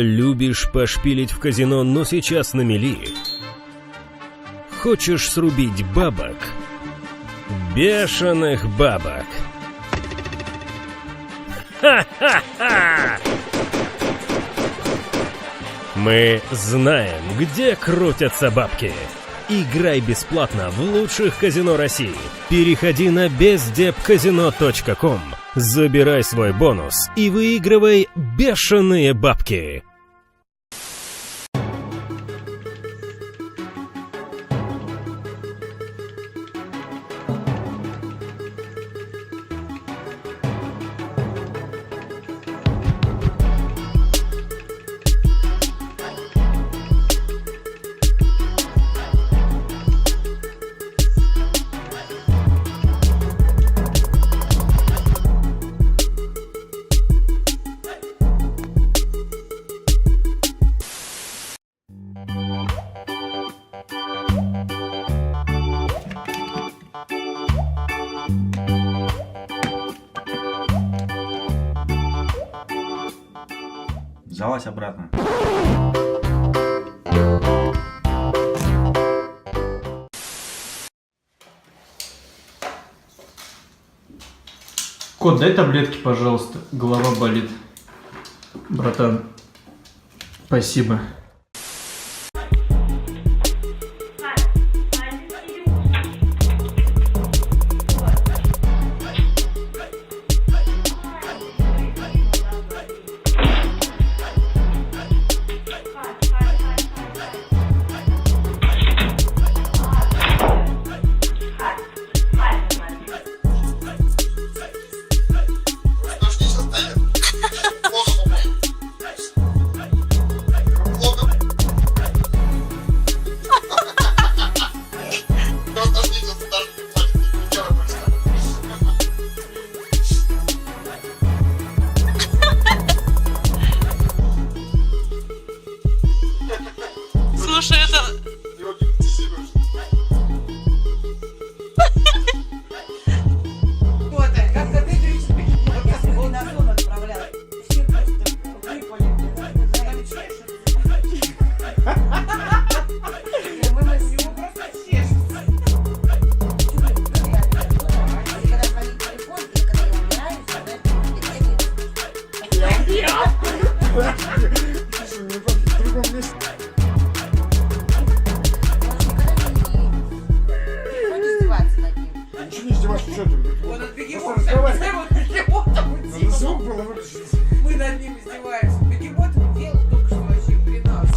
Любишь пошпилить в казино, но сейчас на мели? Хочешь срубить бабок? Бешеных бабок. Ха-ха-ха! Мы знаем, где крутятся бабки. Играй бесплатно в лучших казино России. Переходи на бездепказино.ком, забирай свой бонус и выигрывай бешеные бабки. Залазь обратно. Кот, дай таблетки, пожалуйста. Голова болит. Братан. Спасибо. Слушай, это... Вот, как-то ты 35 его на сон отправлял. Все просто выпали. Мы с него просто чешемся. Когда звонит телефон, и когда я умираю, сказать, он от бегемота мы над ним издеваемся. Бегемот делал только что вообще при нас.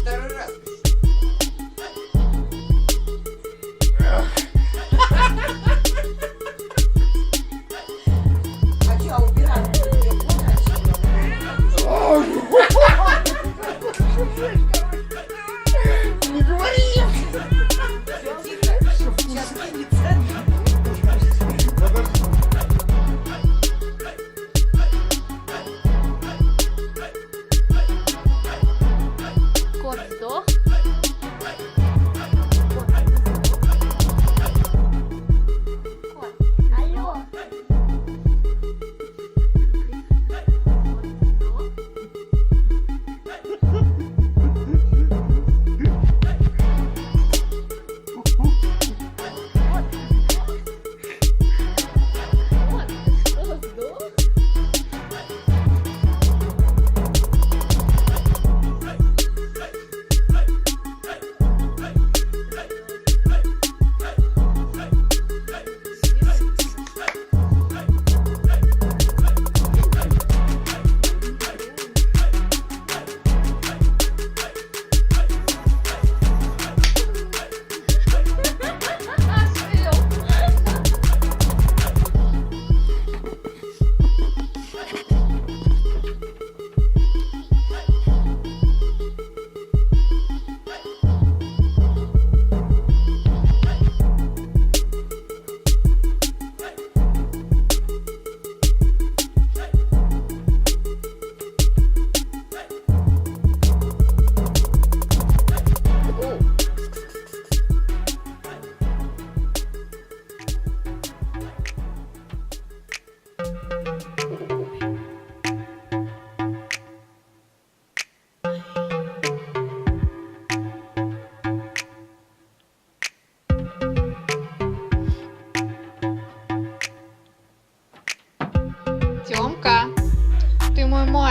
Второй раз. А что, убирать? Не говори! Все тихо. Сейчас кинется.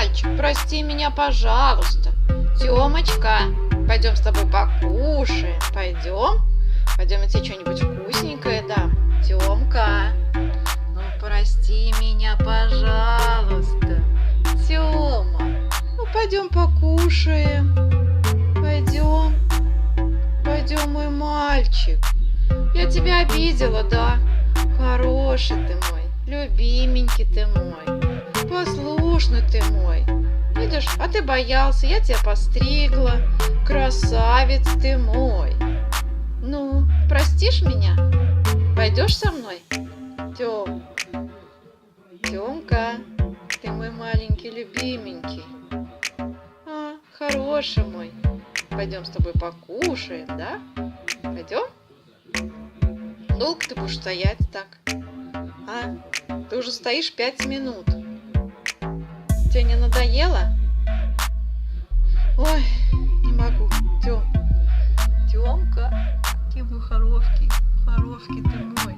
мальчик, прости меня, пожалуйста. Тёмочка, пойдем с тобой покушаем. Пойдем? Пойдем, я тебе что-нибудь вкусненькое дам. Тёмка, ну прости меня, пожалуйста. Тёма, ну пойдем покушаем. Пойдем. Пойдем, мой мальчик. Я тебя обидела, да? Хороший ты мой, любименький ты мой, послушный ты мой. Видишь, а ты боялся, я тебя постригла. Красавец ты мой. Ну, простишь меня? Пойдешь со мной? Тём, Тёмка, ты мой маленький любименький. А, хороший мой. Пойдем с тобой покушаем, да? Пойдем? Долго ты будешь стоять так? А? Ты уже стоишь 5 минут. Тебе не надоело? Ой, не могу. Тёмка, ты мой хороший, ты мой.